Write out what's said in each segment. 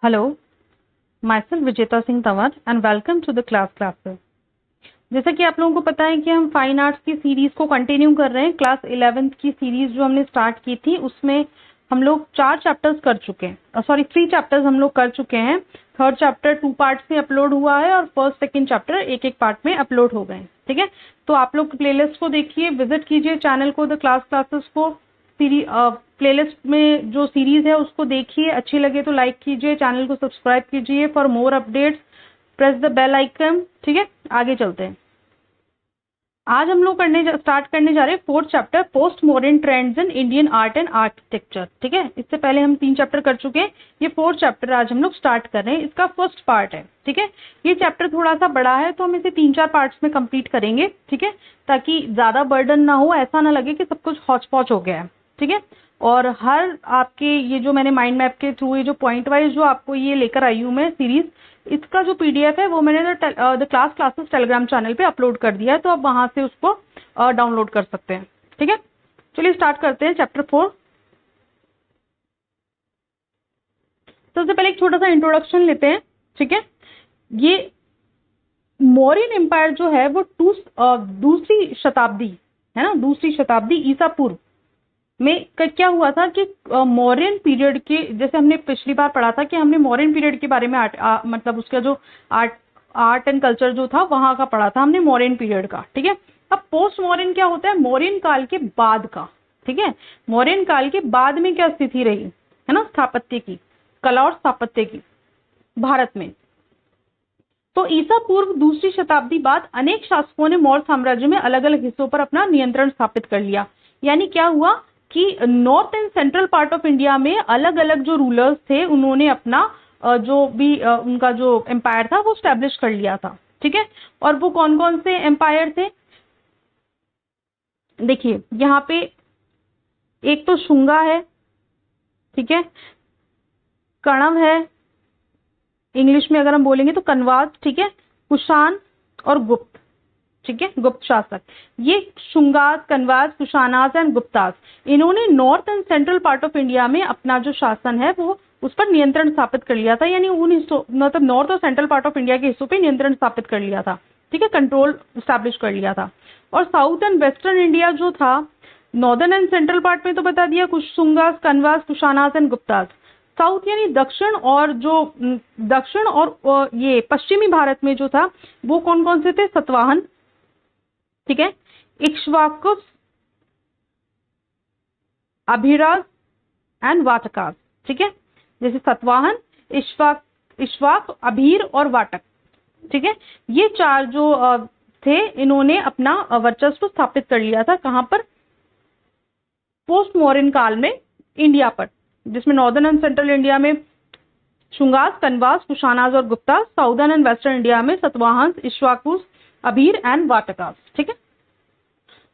Hello, myself Vijeta Singh Tanwar and welcome to the classes. जैसा कि आप लोगों को पता है कि हम फाइन आर्ट्स की सीरीज को कंटिन्यू कर रहे हैं। क्लास 11th की सीरीज जो हमने स्टार्ट की थी उसमें हम लोग 4 चैप्टर्स कर चुके हैं, 3 चैप्टर्स हम लोग कर चुके हैं। थर्ड चैप्टर 2 पार्ट्स में अपलोड हुआ है और फर्स्ट सेकंड चैप्टर एक एक पार्ट में अपलोड हो गए हैं। ठीक है, तो आप लोग प्लेलिस्ट को देखिए, विजिट कीजिए चैनल को, द क्लासेस को। प्लेलिस्ट में जो सीरीज है उसको देखिए, अच्छी लगे तो लाइक कीजिए, चैनल को सब्सक्राइब कीजिए। For more updates press the bell icon. ठीक है, आगे चलते हैं। आज हम लोग स्टार्ट करने जा रहे हैं 4th chapter, post modern trends in Indian art and architecture. ठीक है, इससे पहले हम 3 चैप्टर कर चुके हैं, ये 4th चैप्टर आज हम लोग स्टार्ट कर रहे हैं। इसका फर्स्ट पार्ट है। ठीक है, ये चैप्टर थोड़ा सा बड़ा है तो हम इसे 3-4 पार्ट्स में कंप्लीट करेंगे। ठीक है, ताकि ज्यादा बर्डन ना हो, ऐसा ना लगे कि सब कुछ हौच पौच हो गया है। ठीक है, और हर आपके ये जो मैंने माइंड मैप के थ्रू ये जो पॉइंट वाइज जो आपको ये लेकर आई हूँ मैं सीरीज, इसका जो पीडीएफ है वो मैंने द क्लासेस टेलीग्राम चैनल पे अपलोड कर दिया है, तो आप वहां से उसको डाउनलोड कर सकते हैं। ठीक है, चलिए स्टार्ट करते हैं चैप्टर 4। सबसे पहले एक छोटा सा इंट्रोडक्शन लेते हैं। ठीक है, ये मौर्यन एम्पायर जो है वो दूसरी शताब्दी है ना, दूसरी शताब्दी ईसा पूर्व में क्या हुआ था कि मौर्यन पीरियड के, जैसे हमने पिछली बार पढ़ा था कि हमने मौर्यन पीरियड के बारे में मतलब उसका जो आर्ट एंड कल्चर जो था वहां का पढ़ा था हमने, मौर्यन पीरियड का। ठीक है, अब पोस्ट मौर्यन क्या होता है? मौर्यन काल के बाद का। ठीक है, मौर्यन काल के बाद में क्या स्थिति रही है ना स्थापत्य की, कला और स्थापत्य की भारत में। तो ईसा पूर्व दूसरी शताब्दी बाद अनेक शासकों ने मौर्य साम्राज्य में अलग अलग हिस्सों पर अपना नियंत्रण स्थापित कर लिया। यानी क्या हुआ कि north and central part of India में अलग अलग जो रूलर्स थे उन्होंने अपना जो भी उनका जो एम्पायर था वो स्टैब्लिश कर लिया था। ठीक है, और वो कौन कौन से एम्पायर थे देखिए यहाँ पे, एक तो शुंगा है, ठीक है, कणव है, इंग्लिश में अगर हम बोलेंगे तो कन्वाज, ठीक है, कुषाण और गुप्त। ठीक है, गुप्त शासक, ये शुंगास, कन्वास, कुषाणास एंड गुप्तास, इन्होंने north and central part of India में अपना जो शासन है वो उस पर नियंत्रण स्थापित कर लिया था। यानी उन हिस्सों, मतलब नॉर्थ और सेंट्रल पार्ट ऑफ इंडिया के हिस्सों पे नियंत्रण स्थापित कर लिया था। ठीक है, कंट्रोल स्टैब्लिश कर लिया था। और साउथ एंड वेस्टर्न इंडिया जो था, नॉर्दर्न एंड सेंट्रल पार्ट में तो बता दिया, कुछ शुंगास, कन्वास, कुषाणास एंड गुप्तास। साउथ यानी दक्षिण, और जो दक्षिण और ये पश्चिमी भारत में जो था वो कौन कौन से थे? सतवाहन, ठीक है, इक्ष्वाकुस, अभिराज एंड वाटकास। ठीक है, जैसे सतवाहन, इक्ष्वाक, अभीर और वाटक। ठीक है, ये 4 जो थे, इन्होंने अपना वर्चस्व स्थापित कर लिया था। कहां पर? पोस्ट मॉडर्न काल में इंडिया पर, जिसमें नॉर्दर्न एंड सेंट्रल इंडिया में शुंगास, कन्वास, कुषाणास और Guptas, southern and western India में सतवाहन, इक्ष्वाकुस, अभीर एंड वाटकास। ठीक है,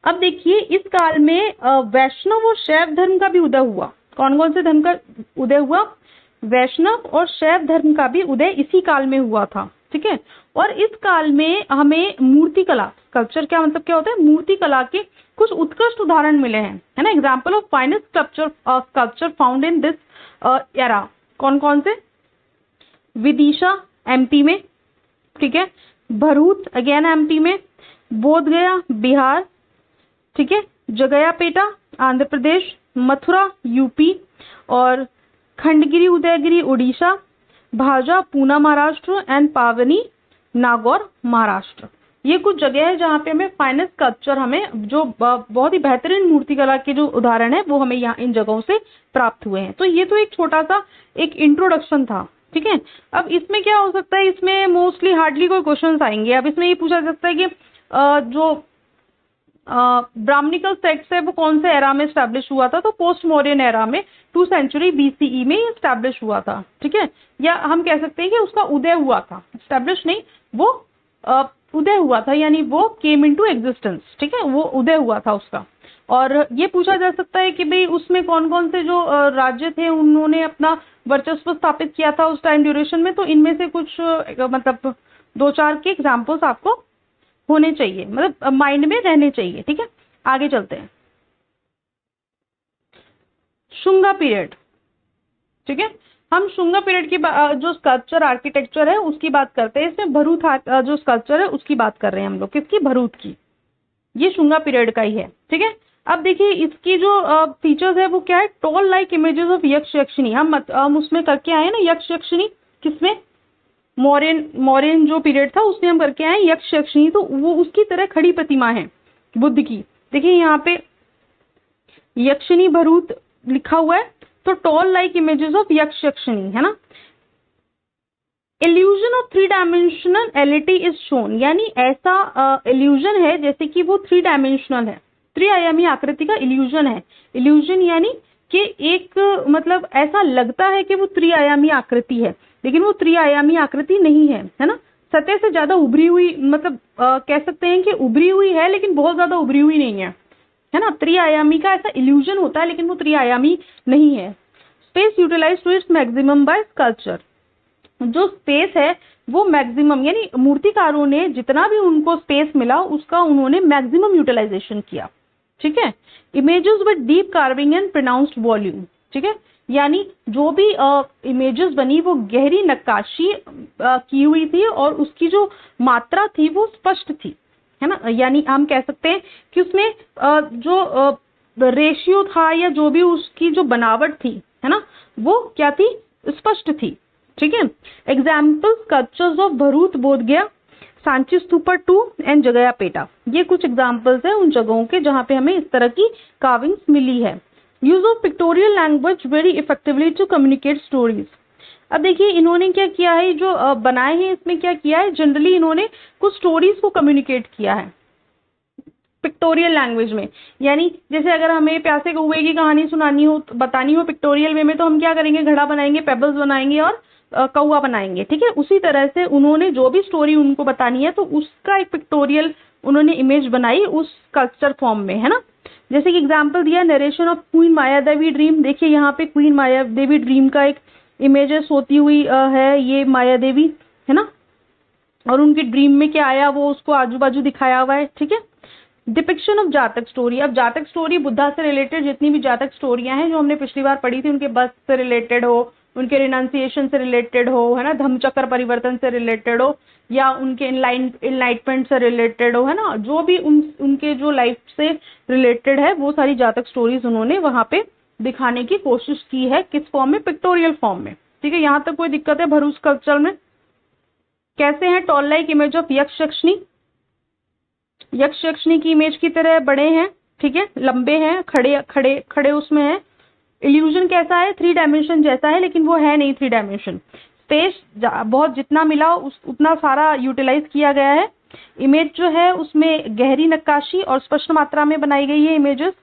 अब देखिए इस काल में वैष्णव और शैव धर्म का भी उदय हुआ। कौन कौन से धर्म का उदय हुआ? वैष्णव और शैव धर्म का भी उदय इसी काल में हुआ था। ठीक है, और इस काल में हमें मूर्ति कला, स्कल्पचर क्या मतलब क्या होता है? मूर्ति कला के कुछ उत्कृष्ट उदाहरण मिले हैं, है ना। Example of finest sculpture found in this era, कौन कौन से? विदिशा एमपी में, ठीक है, भरूच अगेन एमपी में, बोधगया बिहार, ठीक है, जगयापेटा आंध्र प्रदेश, मथुरा यूपी, और खंडगिरी उदयगिरी उड़ीसा, भाजा पूना महाराष्ट्र एंड पावनी नागौर महाराष्ट्र। ये कुछ जगह है जहाँ पे हमें फाइनेस्ट स्कल्पचर, हमें जो बहुत ही बेहतरीन मूर्तिकला के जो उदाहरण है वो हमें यहाँ इन जगहों से प्राप्त हुए हैं। तो ये तो एक छोटा सा एक इंट्रोडक्शन था। ठीक है, अब इसमें क्या हो सकता है? इसमें मोस्टली हार्डली कोई क्वेश्चंस आएंगे। अब इसमें ये पूछा जा सकता है कि जो ब्राह्मणिकल सेक्ट है वो कौन से एरा में स्टैब्लिश हुआ था? तो पोस्ट मॉडर्न एरा में 2 सेंचुरी BCE में ये स्टैब्लिश हुआ था। ठीक है, या हम कह सकते हैं कि उसका उदय हुआ था, स्टैब्लिश नहीं, वो उदय हुआ था, यानी वो केम इनटू एग्जिस्टेंस। ठीक है, वो उदय हुआ था उसका। और ये पूछा जा सकता है कि भाई उसमें कौन कौन से जो राज्य थे उन्होंने अपना वर्चस्व स्थापित किया था उस टाइम ड्यूरेशन में। तो इनमें से कुछ मतलब 2-4 के एग्जाम्पल्स आपको होने चाहिए, मतलब माइंड में रहने चाहिए। ठीक है, आगे चलते हैं। शुंगा पीरियड, ठीक है, हम शुंगा पीरियड की जो स्कल्पचर आर्किटेक्चर है उसकी बात करते हैं। इसमें भरूच जो स्कल्पचर है उसकी बात कर रहे हैं हम लोग। किसकी? भरूच की। ये शुंगा पीरियड का ही है, ठीक है। अब देखिए इसकी जो फीचर्स है वो क्या है? टॉल लाइक इमेजेस ऑफ यक्ष यक्षिणी। हम उसमें करके आए ना यक्ष यक्षिणी। किसमें? मौर्यन जो पीरियड था उसमें हम करके आए यक्ष यक्षिणी। तो वो उसकी तरह खड़ी प्रतिमा है बुद्ध की। देखिए यहाँ पे यक्षिणी भरूच लिखा हुआ है, तो टॉल लाइक इमेजेस ऑफ यक्ष यक्षिणी है ना। Illusion of three dimensional LeT is shown, यानी ऐसा इल्यूजन है जैसे कि वो थ्री डायमेंशनल है, त्रिआयामी आकृति का इल्यूजन है। इल्यूजन यानी कि एक मतलब ऐसा लगता है कि वो त्रिआयामी आकृति है, लेकिन वो त्रिआयामी आकृति नहीं है ना। सतह से ज्यादा उभरी हुई, मतलब कह सकते हैं कि उभरी हुई है लेकिन बहुत ज्यादा उभरी हुई नहीं है ना। त्रिआयामी का ऐसा इल्यूजन होता है लेकिन वो त्रिआयामी नहीं है। Space utilize to its maximum by sculpture. जो स्पेस है वो मैक्सिमम, यानी मूर्तिकारों ने जितना भी उनको स्पेस मिला उसका उन्होंने मैक्सिमम यूटिलाइजेशन किया, ठीक है। Images with deep carving and pronounced volume, ठीक है। यानी जो भी इमेजेस बनी वो गहरी नक्काशी की हुई थी और उसकी जो मात्रा थी वो स्पष्ट थी, है ना। यानी हम कह सकते हैं कि उसमें जो रेशियो था या जो भी उसकी जो बनावट थी, है ना, वो क्या थी? स्पष्ट थी, ठीक है। एग्जाम्पल स्कल्पचर्स ऑफ भरूच बोध गया, सांची स्तूपा 2 एंड जगयापेटा। ये कुछ एग्जाम्पल्स हैं उन जगहों के जहां पे हमें इस तरह की कार्विंग्स मिली है। Use of pictorial language very effectively to communicate stories. अब देखिए इन्होंने क्या किया है, जो बनाए हैं इसमें क्या किया है, जनरली इन्होंने कुछ स्टोरीज को कम्युनिकेट किया है पिक्टोरियल लैंग्वेज में। यानी जैसे अगर हमें प्यासे कौवे की कहानी सुनानी हो, बतानी हो पिक्टोरियल वे में, तो हम क्या करेंगे? घड़ा बनाएंगे, पेबल्स बनाएंगे और कौवा बनाएंगे, ठीक है। उसी तरह से उन्होंने जो भी स्टोरी उनको बतानी है तो उसका एक पिक्टोरियल उन्होंने इमेज बनाई उस स्कल्पचर फॉर्म में, है ना। जैसे कि एग्जांपल दिया narration of queen Maya Devi dream. देखिए यहाँ पे क्वीन माया देवी ड्रीम का एक इमेज है, सोती हुई है ये माया देवी, है ना, और उनकी ड्रीम में क्या आया वो उसको आजू बाजू दिखाया हुआ है, ठीक है। डिपिक्शन ऑफ जातक स्टोरी। अब जातक स्टोरी बुद्धा से रिलेटेड जितनी भी जातक स्टोरियां हैं जो हमने पिछली बार पढ़ी थी, उनके बर्थ से रिलेटेड हो, उनके रिनाउंसिएशन से रिलेटेड हो, है ना, धम्मचक्र परिवर्तन से रिलेटेड हो, या उनके इनलाइटमेंट से रिलेटेड हो, है ना, जो भी उनके जो लाइफ से रिलेटेड है वो सारी जातक स्टोरीज उन्होंने वहां पे दिखाने की कोशिश की है। किस फॉर्म में? पिक्टोरियल फॉर्म में, ठीक है। यहाँ तक कोई दिक्कत है भरूच स्कल्पचर में? कैसे हैं? टॉल लाइक इमेज ऑफ यक्ष यक्षिणी। यक्ष यक्षिणी की इमेज की तरह बड़े हैं, ठीक है, लंबे हैं, खड़े खड़े खड़े उसमें है। इल्यूजन कैसा है? थ्री डायमेंशन जैसा है लेकिन वो है नहीं थ्री डायमेंशन। स्पेस बहुत जितना मिला उतना सारा यूटिलाइज किया गया है। इमेज जो है उसमें गहरी नक्काशी और स्पष्ट मात्रा में बनाई गई है इमेजेस,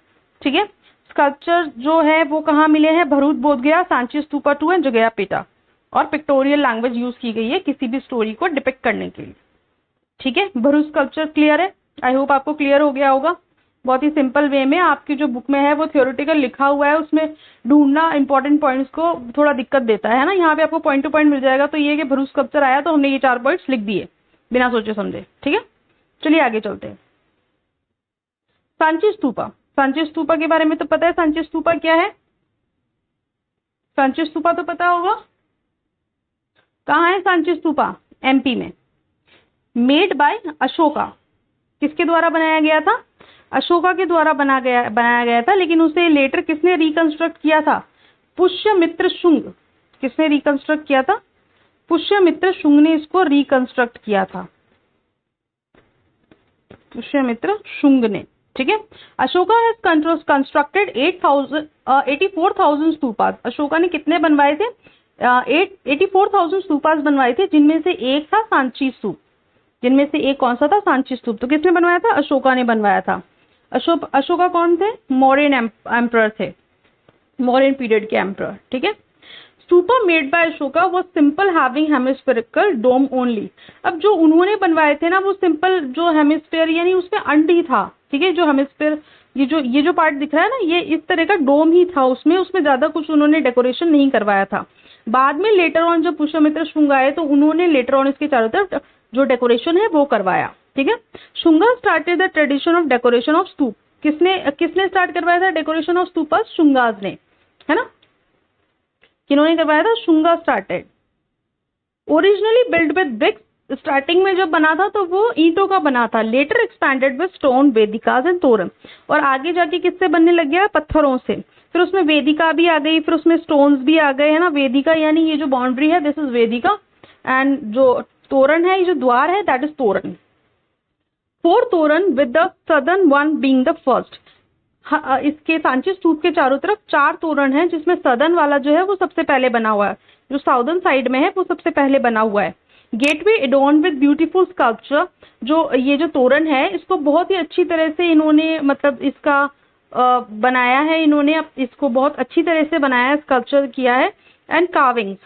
ठीक है। स्कल्पचर जो है वो कहाँ मिले हैं? भरूच बोध गया, सांची स्तूपा 2 एंड जगयापेटा। और पिक्टोरियल लैंग्वेज यूज की गई है किसी भी स्टोरी को डिपिक्ट करने के लिए, ठीक है। भरूच स्कल्पचर क्लियर है? आई होप आपको क्लियर हो गया होगा। बहुत ही सिंपल वे में आपकी जो बुक में है वो थियोरेटिकल लिखा हुआ है, उसमें ढूंढना इंपॉर्टेंट पॉइंट्स को थोड़ा दिक्कत देता है ना। यहाँ पे आपको पॉइंट टू पॉइंट मिल जाएगा। तो ये कि भरूच स्कल्पचर आया तो हमने ये 4 पॉइंट्स लिख दिए बिना सोचे समझे, ठीक है। चलिए आगे चलते हैं। सांची स्तूपा। सांची स्तूपा के बारे में तो पता है, सांची स्तूपा क्या है? सांची स्तूपा तो पता होगा। कहाँ है सांची स्तूपा? एमपी में। Made by Ashoka. किसके द्वारा बनाया गया था? अशोका के द्वारा बनाया गया था, लेकिन उसे लेटर किसने रिकंस्ट्रक्ट किया था? पुष्यमित्र शुंग। किसने रिकंस्ट्रक्ट किया था? पुष्यमित्र शुंग ने इसको रिकंस्ट्रक्ट किया था, पुष्यमित्र शुंग ने, ठीक है। Ashoka has constructed 84,000 stupas. Ashoka ने कितने बनवाए थे? 84,000 स्तूपास बनवाए थे, जिनमें से एक था सांची स्तूप। जिनमें से एक कौन सा था? सांची स्तूप। तो किसने बनवाया था? अशोका ने बनवाया था। अशोका कौन थे? मौर्यन एम्परर थे, मौर्यन पीरियड के एम्परर, ठीक है। Stupa made by Ashoka was simple having hemispherical dome only. अब जो उन्होंने बनवाए थे ना वो सिंपल जो हेमिस्फेयर यानी उसमें अंड ही था, ठीक है। जो हेमिस्फेयर ये जो पार्ट दिख रहा है ना, ये इस तरह का डोम ही था, उसमें ज्यादा कुछ उन्होंने डेकोरेशन नहीं करवाया था। बाद में लेटर ऑन जब पुष्यमित्र शुंग आए तो उन्होंने लेटर ऑन इसके चारों तरफ जो डेकोरेशन है वो करवाया, ठीक है। Shunga started the tradition of decoration of stupa. किसने स्टार्ट करवाया था डेकोरेशन ऑफ स्तूपस? शुंगास ने, है ना। किन्होंने करवाया था? Shunga started. Originally build with bricks, starting में जब बना था तो वो ईंटों का बना था। Later expanded with stone, vedikas and torana, और आगे जाके किससे बनने लग गया? पत्थरों से। फिर उसमें वेदिका भी आ गई, फिर उसमें स्टोन्स भी आ गए, है ना। वेदिका यानी ये जो बाउंड्री है दिस इज वेदिका, एंड जो तोरण है, ये जो द्वार है दैट इज तोरण। फोर तोरण with the southern one being the first. इसके सांची स्तूप के चारों तरफ 4 तोरण हैं, जिसमें सदर्न वाला जो है वो सबसे पहले बना हुआ है, जो साउदर्न साइड में है वो सबसे पहले बना हुआ है। Gateway adorned with beautiful sculpture, जो ये जो तोरण है इसको बहुत ही अच्छी तरह से इन्होंने मतलब इसका बनाया है, इन्होंने इसको बहुत अच्छी तरह से बनाया है, स्कल्पचर किया है। एंड कार्विंग्स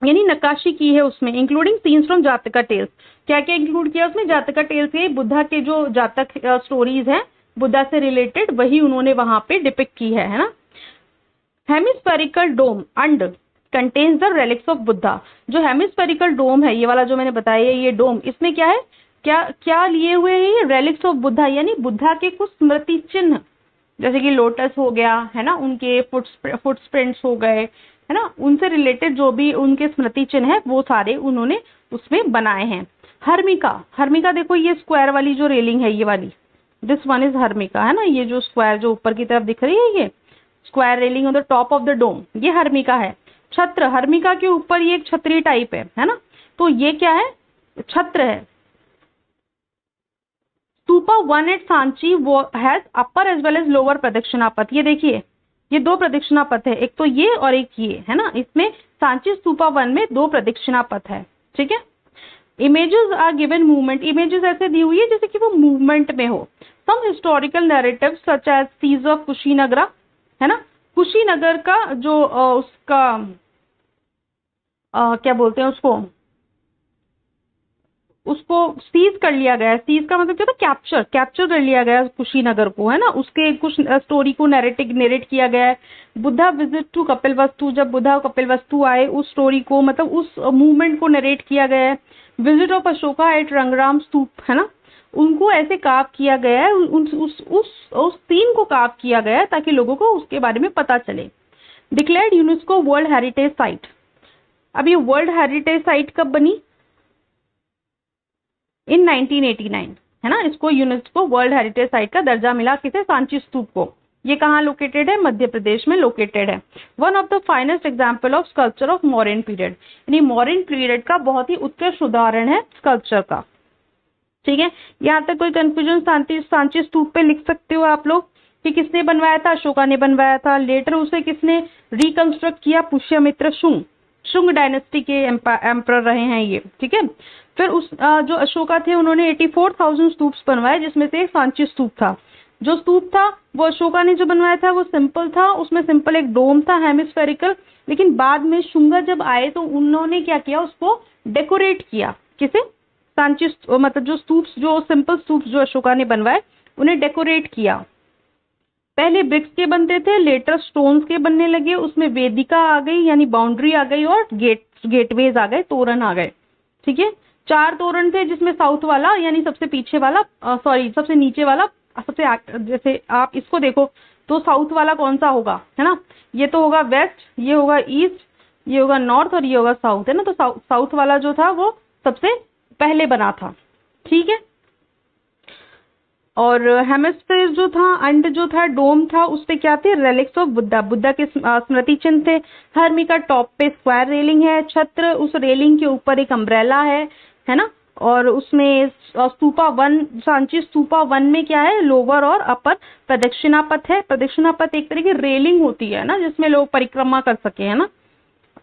यानी नक्काशी की है उसमें, इंक्लूडिंग सीन्स फ्रॉम जातका टेल्स। क्या क्या इंक्लूड किया उसमें? जातका टेल्स के, बुद्धा के जो जातक स्टोरीज हैं बुद्धा से रिलेटेड, वही उन्होंने वहां पे डिपिक्ट की है ना। Hemispherical dome and contains the relics of Buddha. जो हेमिस्फेरिकल डोम है, ये वाला जो मैंने बताया, ये डोम, इसमें क्या है, क्या क्या लिए हुए हैं ये? रेलिक्स ऑफ बुद्धा, यानी बुद्धा के कुछ स्मृति चिन्ह, जैसे कि लोटस हो गया, है ना, उनके फुटप्रिंट्स हो गए, है ना, उनसे रिलेटेड जो भी उनके स्मृति चिन्ह है वो सारे उन्होंने उसमें बनाए हैं। हर्मिका, हर्मिका देखो ये स्क्वायर वाली जो रेलिंग है ये वाली, दिस वन इज हर्मिका, है ना, ये जो स्क्वायर जो ऊपर की तरफ दिख रही है ये square railing on the top of the dome, ये हर्मिका है। छत्र, हर्मिका के ऊपर ये एक छतरी टाइप है ना, तो ये क्या है? छत्र है। स्तूपा 1 एट सांची वो has upper as well as lower pradakshina path. ये देखिए ये 2 प्रदक्षिणा पथ है, एक तो ये और एक ये, है ना। इसमें सांची स्तूपा 1 में 2 प्रदक्षिणा पथ है, ठीक है। Images are given movement, images ऐसे दी हुई है जैसे कि वो मूवमेंट में हो। Some historical narrative such as siege of Kushinagara, है ना, कुशीनगर का जो उसका क्या बोलते हैं उसको उसको सीज कर लिया गया है। सीज का मतलब क्या था? कैप्चर, कैप्चर कर लिया गया कुशीनगर को, है ना। उसके कुछ स्टोरी को नरेट किया गया है। बुद्धा विजिट टू कपिलवस्तु, जब बुद्धा और कपिलवस्तु आए उस स्टोरी को, मतलब उस मूवमेंट को नरेट किया गया है। विजिट ऑफ अशोका एट रंगराम स्तूप, है ना, उनको ऐसे काव किया गया है, उस सीन को काव किया गया है ताकि लोगों को उसके बारे में पता चले। Declared UNESCO world heritage site. अब ये वर्ल्ड हेरिटेज साइट कब बनी? इन 1989, है ना। इसको यूनेस्को वर्ल्ड हेरिटेज साइट का दर्जा मिला, किसे? सांची स्तूप को। ये कहाँ लोकेटेड है? मध्य प्रदेश में लोकेटेड है। One of the finest example of sculpture of modern period, यानी मॉडर्न पीरियड का बहुत ही उत्कृष्ट उदाहरण है स्कल्पचर का, ठीक है। यहाँ तक कोई कंफ्यूजन? सांची स्तूप पे लिख सकते हो आप लोग कि किसने बनवाया था? अशोका ने बनवाया था। लेटर उसे किसने रिकंस्ट्रक्ट किया? पुष्यमित्र शुंग, शुंग डायनेस्टी के एम्परर रहे हैं ये, ठीक है। फिर उस जो अशोका थे उन्होंने 84,000 स्तूप्स बनवाए, जिसमें से एक सांची स्तूप था। जो स्तूप था वो अशोका ने जो बनवाया था वो सिंपल था, उसमें सिंपल एक डोम था हेमिस्फेरिकल, लेकिन बाद में शुंगा जब आए तो उन्होंने क्या किया? उसको डेकोरेट किया। किसे? सांची, मतलब जो स्तूप्स, जो सिंपल स्तूप्स जो अशोका ने बनवाए उन्हें डेकोरेट किया। पहले ब्रिक्स के बनते थे, लेटर स्टोन्स के बनने लगे, उसमें वेदिका आ गई यानी बाउंड्री आ गई, और गेटवेज आ गए, तोरण आ गए, ठीक है। 4 तोरण थे, जिसमें साउथ वाला यानी सबसे पीछे वाला, सबसे नीचे वाला, जैसे आप इसको देखो तो साउथ वाला कौन सा होगा, है ना, ये तो होगा वेस्ट, ये होगा ईस्ट, ये होगा नॉर्थ और ये होगा साउथ, है ना। तो साउथ वाला जो था वो सबसे पहले बना था, ठीक है। और हेमिस्फीयर जो था, अंड जो था, डोम था, उस पे क्या थे? रेलिक्स ऑफ बुद्धा, बुद्धा के स्मृति चिन्ह थे। हर्मिका टॉप पे स्क्वायर रेलिंग है, छत्र, उस रेलिंग के ऊपर एक अम्ब्रेला है ना। और उसमें स्तूपा 1, सांची स्तूपा 1 में क्या है? लोअर और अपर प्रदक्षिणा पथ है। प्रदक्षिणा पथ एक तरह की रेलिंग होती है ना, जिसमें लोग परिक्रमा कर सके, है ना।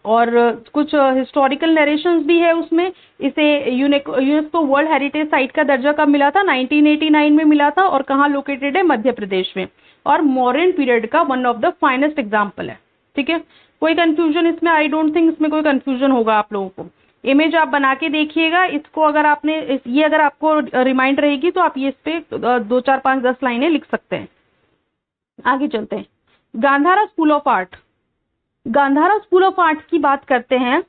और कुछ हिस्टोरिकल नरेशंस भी है उसमें। इसे यूनेस्को वर्ल्ड हेरिटेज साइट का दर्जा कब मिला था? 1989 में मिला था। और कहाँ लोकेटेड है? मध्य प्रदेश में। और मॉडर्न पीरियड का one of the finest example है, ठीक है। कोई कंफ्यूजन इसमें? आई डोंट थिंक इसमें कोई कंफ्यूजन होगा आप लोगों को। इमेज आप बना के देखिएगा इसको, अगर आपने ये अगर आपको रिमाइंड रहेगी तो आप ये इस पे 2, 4, 5, 10 लाइनें लिख सकते हैं। आगे चलते हैं। Gandhara school of art, Gandhara school of art की बात करते हैं।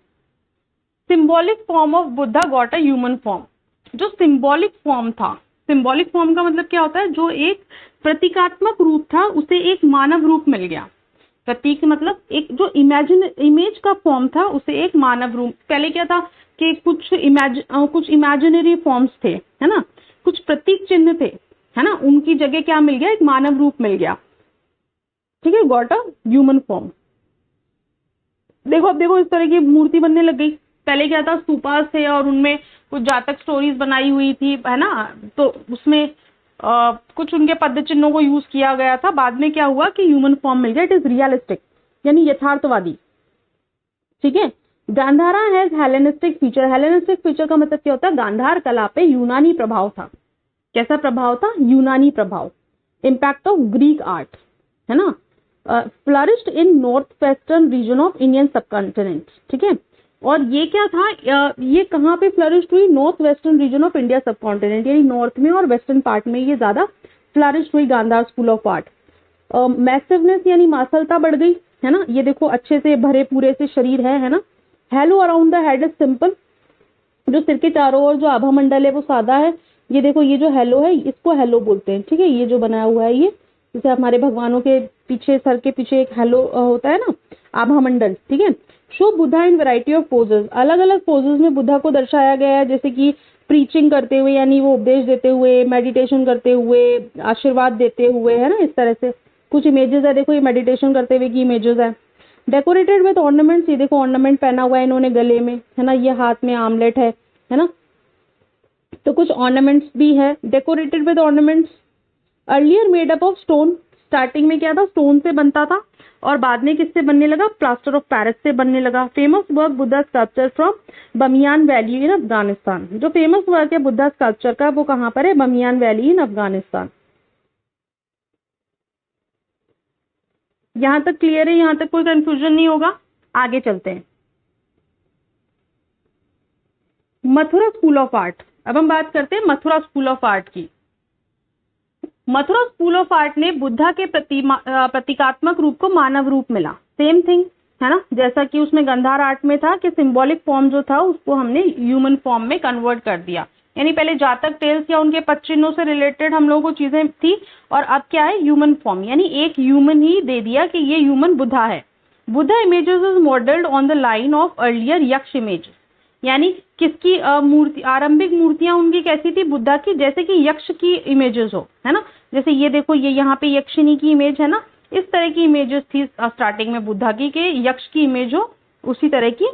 Symbolic form of Buddha got a human form. जो सिंबॉलिक फॉर्म था, सिंबॉलिक फॉर्म का मतलब क्या होता है? जो एक प्रतीकात्मक रूप था उसे एक मानव रूप मिल गया। प्रतीक मतलब एक जो इमेज का फॉर्म था उसे एक मानव रूप, पहले क्या था कि कुछ इमेजिनरी फॉर्म्स थे, है ना, कुछ प्रतीक चिन्ह थे, है ना, उनकी जगह क्या मिल गया, एक मानव रूप मिल गया, ठीक है, गॉट अ ह्यूमन फॉर्म। देखो अब देखो इस तरह की मूर्ति बनने लग गई। पहले क्या था, स्तूपास थे और उनमें कुछ जातक स्टोरीज बनाई हुई थी, है ना, तो उसमें कुछ उनके पद चिन्हों को यूज किया गया था। बाद में क्या हुआ कि ह्यूमन फॉर्म मिल गया, इट इज रियलिस्टिक यानी यथार्थवादी, ठीक है। Gandhara has Hellenistic feature. Hellenistic feature का मतलब क्या होता है, गांधार कला पे यूनानी प्रभाव था। कैसा प्रभाव था, यूनानी प्रभाव। इम्पैक्ट ऑफ ग्रीक आर्ट, है ना, flourished in north western region of Indian subcontinent, ठीक है। और ये क्या था, ये कहाँ पे फ्लरिश्ड हुई, north western region of India subcontinent, यानी नॉर्थ में और वेस्टर्न पार्ट में ये ज्यादा फ्लरिश्ड हुई गांधार स्कूल ऑफ आर्ट। मैसिवनेस यानी मासलता बढ़ गई, है ना, ये देखो अच्छे से भरे पूरे से शरीर है ना। Hello around the head is simple, जो सिर के चारों ओर जो आभा मंडल है वो सादा है। ये देखो ये जो हेलो है इसको हेलो बोलते हैं, ठीक है, ये जो बनाया हुआ है ये, जैसे हमारे भगवानों के पीछे सर के पीछे एक हेलो होता है ना, आभा मंडल, ठीक है। Show Buddha in variety of poses, अलग अलग पोजेज में बुद्धा को दर्शाया गया है, जैसे कि प्रीचिंग करते हुए यानी वो उपदेश देते हुए, मेडिटेशन करते हुए, आशीर्वाद देते हुए, है ना, इस तरह से कुछ इमेजेस है। देखो ये मेडिटेशन करते हुए की इमेजेस है। डेकोरेटेड विद ऑर्नामेंट्स, ये देखो ऑर्नामेंट पहना हुआ है इन्होंने गले में, है ना, ये हाथ में आमलेट है ना, तो कुछ ऑर्नामेंट्स भी है। Decorated with ornaments, earlier made up of stone, starting में क्या था, स्टोन से बनता था और बाद में किससे बनने लगा, प्लास्टर ऑफ पेरिस से बनने लगा। Famous work Buddha sculpture from Bamiyan valley in Afghanistan, जो फेमस वर्क है बुद्धा स्कल्पचर का वो कहाँ पर है, बमियान वैली इन अफगानिस्तान। यहां तक क्लियर है, यहां तक कोई कंफ्यूजन नहीं होगा। आगे चलते हैं, मथुरा स्कूल ऑफ आर्ट। अब हम बात करते हैं मथुरा स्कूल ऑफ आर्ट की। मथुरा स्कूल ऑफ आर्ट ने बुद्धा के प्रतीकात्मक रूप को मानव रूप मिला, सेम थिंग, है ना, जैसा कि उसमें गंधार आर्ट में था कि सिंबॉलिक फॉर्म जो था उसको हमने ह्यूमन फॉर्म में कन्वर्ट कर दिया। यानी पहले जातक टेल्स या उनके पद चिन्हों से रिलेटेड हम लोगों को चीजें थी और अब क्या है, ह्यूमन फॉर्म, यानी एक ह्यूमन ही दे दिया कि ये ह्यूमन बुद्धा है। Buddha images is modelled on the line of earlier यक्ष इमेजेस, यानी किसकी मूर्ति, आरंभिक मूर्तियां उनकी कैसी थी, बुद्धा की, जैसे कि यक्ष की इमेजेस हो, है ना, जैसे ये देखो ये यहाँ पे यक्षिनी की इमेज है ना, इस तरह की इमेजेस थी स्टार्टिंग में बुद्धा की, के यक्ष की इमेज हो, उसी तरह की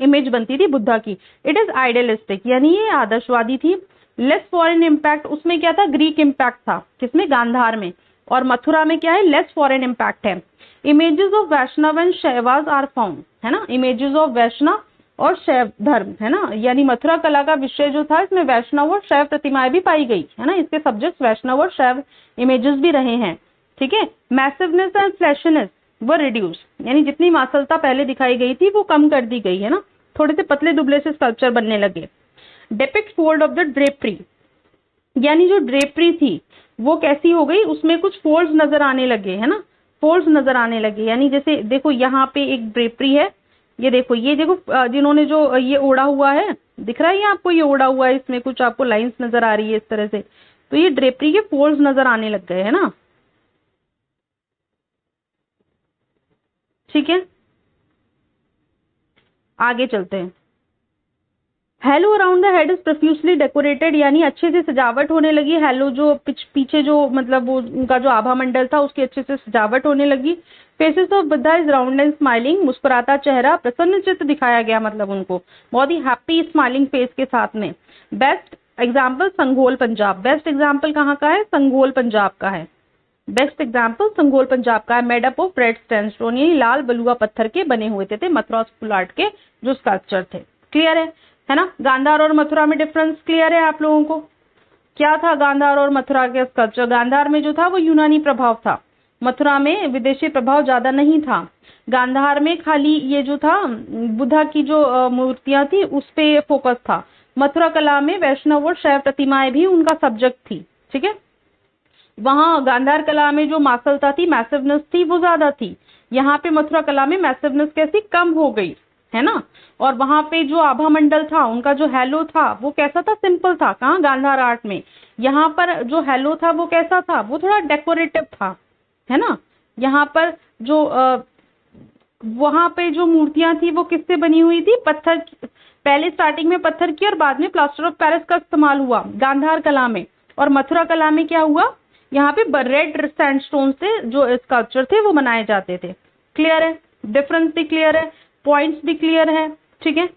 इमेज बनती थी बुद्धा की। इट इज आइडियलिस्टिक, यानी ये आदर्शवादी थी। लेस फॉरेन इम्पैक्ट, उसमें क्या था, ग्रीक इम्पैक्ट था, किसमें, गांधार में, और मथुरा में क्या है, लेस फॉरेन इम्पैक्ट है। Images of Vaishnava and Shaivas are found, है ना, इमेजेस ऑफ वैष्णव और शैव धर्म, है ना, यानी मथुरा कला का विषय जो था इसमें वैष्णव और शैव प्रतिमाएं भी पाई गई, है ना, इसके सब्जेक्ट वैष्णव और शैव इमेजेस भी रहे हैं, ठीक है। मैसिवनेस एंड फ्लैशीनेस वर रिड्यूस, यानी जितनी मासलता पहले दिखाई गई थी वो कम कर दी गई, है ना, थोड़े से पतले दुबले से स्कल्पचर बनने लगे। Depict fold of the drapery, यानी जो ड्रेपरी थी वो कैसी हो गई, उसमें कुछ फोल्ड्स नजर आने लगे, है ना, फोल्ड्स नजर आने लगे, यानी जैसे देखो यहाँ पे एक ड्रेपरी है, ये देखो जिन्होंने जो ये ओढ़ा हुआ है, दिख रहा है ये आपको, ये ओढ़ा हुआ है, इसमें कुछ आपको लाइंस नजर आ रही है इस तरह से, तो ये ड्रेपरी के फोल्ड्स नजर आने लग गए, है ना, ठीक है। आगे चलते हैं। Hello around the head is profusely decorated, यानी अच्छे से सजावट होने लगी। हेलो जो पीछे जो मतलब वो उनका जो आभा मंडल था उसकी अच्छे से सजावट होने लगी। Faces of Buddha is round and smiling, मुस्कुराता चेहरा, प्रसन्न चित्त दिखाया गया, मतलब उनको बहुत ही हैप्पी स्माइलिंग फेस के साथ में। Best example Sanghol Punjab, best example कहाँ का है, संघोल पंजाब का है, बेस्ट एग्जाम्पल संघोल पंजाब का है। मेड अप ऑफ रेड स्टैंडस्टोन, यानी लाल बलुआ पत्थर के बने हुए थे मथुरा स्कूल आर्ट के जो स्कल्पचर थे। क्लियर है ना, गांधार और मथुरा में डिफरेंस क्लियर है आप लोगों को। क्या था गांधार और मथुरा के स्कल्पचर, गांधार में जो था वो यूनानी प्रभाव था, मथुरा में विदेशी प्रभाव ज्यादा नहीं था। गांधार में खाली ये जो था बुद्धा की जो मूर्तियां थी उस पे फोकस था। मथुरा कला में वैष्णव और शैव प्रतिमाएं भी उनका सब्जेक्ट थी, ठीक है। वहां गांधार कला में जो मासलता थी, मैसिवनेस थी, वो ज्यादा थी। यहाँ पे मथुरा कला में मैसिवनेस कैसी कम हो गई, है ना। और वहां पे जो आभा मंडल था, उनका जो हेलो था वो कैसा था, सिंपल था, कहाँ, गांधार आर्ट में। यहाँ पर जो हेलो था वो कैसा था, वो थोड़ा डेकोरेटिव था, है ना, यहाँ पर जो वहां पे जो मूर्तियां थी वो किससे बनी हुई थी? पत्थर, पहले स्टार्टिंग में पत्थर की और बाद में प्लास्टर ऑफ पेरिस का इस्तेमाल हुआ गांधार कला में। और मथुरा कला में क्या हुआ? यहाँ पे रेड सैंडस्टोन से जो स्कल्पचर थे वो बनाए जाते थे। क्लियर है? डिफरेंस भी क्लियर है, पॉइंट्स भी क्लियर है, ठीक है।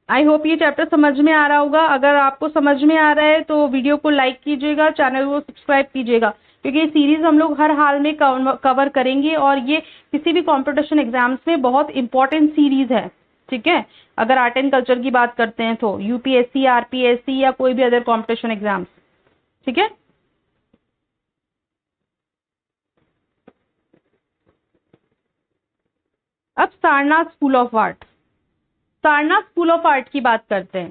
आई होप ये चैप्टर समझ में आ रहा होगा। अगर आपको समझ में आ रहा है तो वीडियो को लाइक कीजिएगा, चैनल को सब्सक्राइब कीजिएगा, क्योंकि ये सीरीज हम लोग हर हाल में कवर करेंगे और ये किसी भी कंपटीशन एग्जाम्स में बहुत इंपॉर्टेंट सीरीज है, ठीक है। अगर आर्ट एंड कल्चर की बात करते हैं तो यूपीएससी, आरपीएससी या कोई भी अदर कंपटीशन एग्जाम्स, ठीक है। अब Sarnath school of art, Sarnath school of art की बात करते हैं।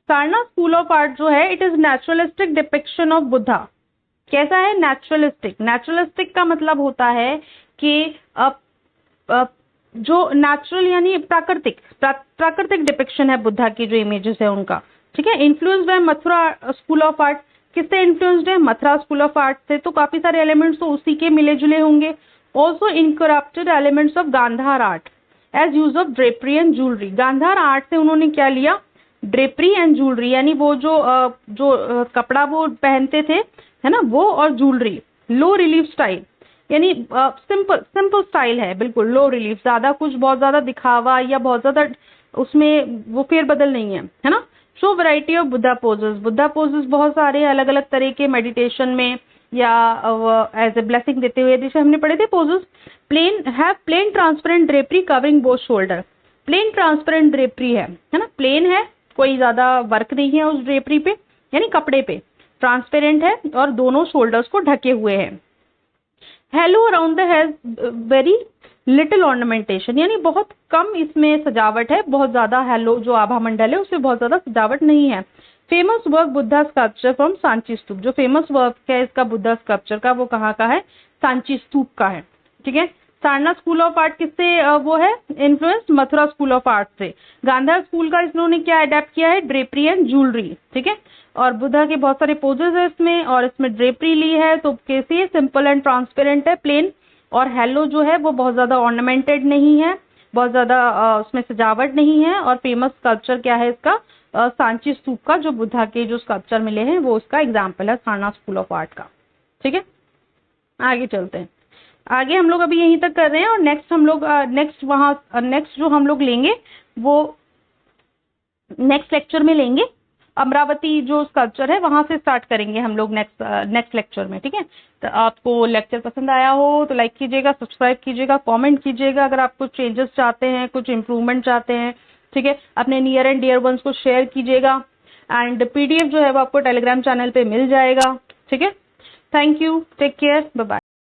सारनाथ स्कूल ऑफ आर्ट जो है, it is naturalistic depiction of Buddha. कैसा है? नेचुरलिस्टिक। नेचुरलिस्टिक का मतलब होता है कि जो नेचुरल यानी प्राकृतिक, प्राकृतिक डिपिक्शन है बुद्धा की जो इमेजेस है उनका, ठीक है। Influenced by Mathura school of art. किससे इन्फ्लुएंस्ड है? मथुरा स्कूल ऑफ आर्ट से। तो काफी सारे एलिमेंट्स तो उसी के मिले जुले होंगे। Also incorporated elements of Gandhara art as use of drapery and jewellery. Gandhara art से उन्होंने क्या लिया? ड्रेपरी एंड ज्वेलरी, यानी वो जो कपड़ा वो पहनते थे, है ना, वो, और ज्वेलरी। लो रिलीफ स्टाइल, यानी सिंपल सिंपल स्टाइल है, बिल्कुल लो रिलीफ, ज्यादा कुछ बहुत ज्यादा दिखावा या बहुत ज्यादा उसमें वो फेरबदल नहीं है ना। Show variety of Buddha poses. Buddha poses बहुत सारे अलग अलग तरह के, मेडिटेशन में या एज ए ब्लेसिंग देते हुए, जैसे हमने पढ़े थे poses. Plain transparent drapery covering both shoulder. Plain transparent drapery है ना, प्लेन है, कोई ज्यादा वर्क नहीं है उस ड्रेपरी पे, यानी कपड़े पे, ट्रांसपेरेंट है और दोनों शोल्डर्स को ढके हुए है। Hello around the head very little ornamentation, यानी बहुत कम इसमें सजावट है, बहुत ज्यादा हेलो जो आभा मंडल है उसमें बहुत ज्यादा सजावट नहीं है। Famous work Buddha sculpture from Sanchi stupa. जो फेमस वर्क है इसका बुद्धा स्कल्पचर का, वो कहाँ का है? सांची स्तूप का है, ठीक है। सारनाथ स्कूल ऑफ आर्ट किससे वो है influence? Mathura school of art से। गांधार स्कूल का इन्होंने क्या अडेप्ट किया है? ड्रेपरी एंड ज्वेलरी, ठीक है। और बुद्धा के बहुत सारे पोजेस है इसमें, और इसमें ड्रेपरी ली है, तो कैसे? सिंपल एंड ट्रांसपेरेंट है, प्लेन। और हेलो जो है वो बहुत ज्यादा ऑर्नामेंटेड नहीं है, बहुत ज्यादा उसमें सजावट नहीं है। और फेमस स्कल्पचर क्या है इसका? सांची स्तूप का, जो बुद्धा के जो स्कल्पचर मिले हैं वो उसका एग्जाम्पल है सारनाथ स्कूल ऑफ आर्ट का, ठीक है। आगे चलते हैं। आगे हम लोग अभी यहीं तक कर रहे हैं और नेक्स्ट हम लोग नेक्स्ट जो हम लोग लेंगे वो नेक्स्ट लेक्चर में लेंगे। अमरावती जो स्कल्पचर है वहां से स्टार्ट करेंगे हम लोग नेक्स्ट लेक्चर में, ठीक है। तो आपको लेक्चर पसंद आया हो तो लाइक कीजिएगा, सब्सक्राइब कीजिएगा, कमेंट कीजिएगा। अगर आप कुछ चेंजेस चाहते हैं, कुछ इम्प्रूवमेंट चाहते हैं, ठीक है, अपने नियर एंड डियर वंस को शेयर कीजिएगा। एंड पीडीएफ जो है वो आपको टेलीग्राम चैनल पे मिल जाएगा, ठीक है। Thank you, take care, bye bye.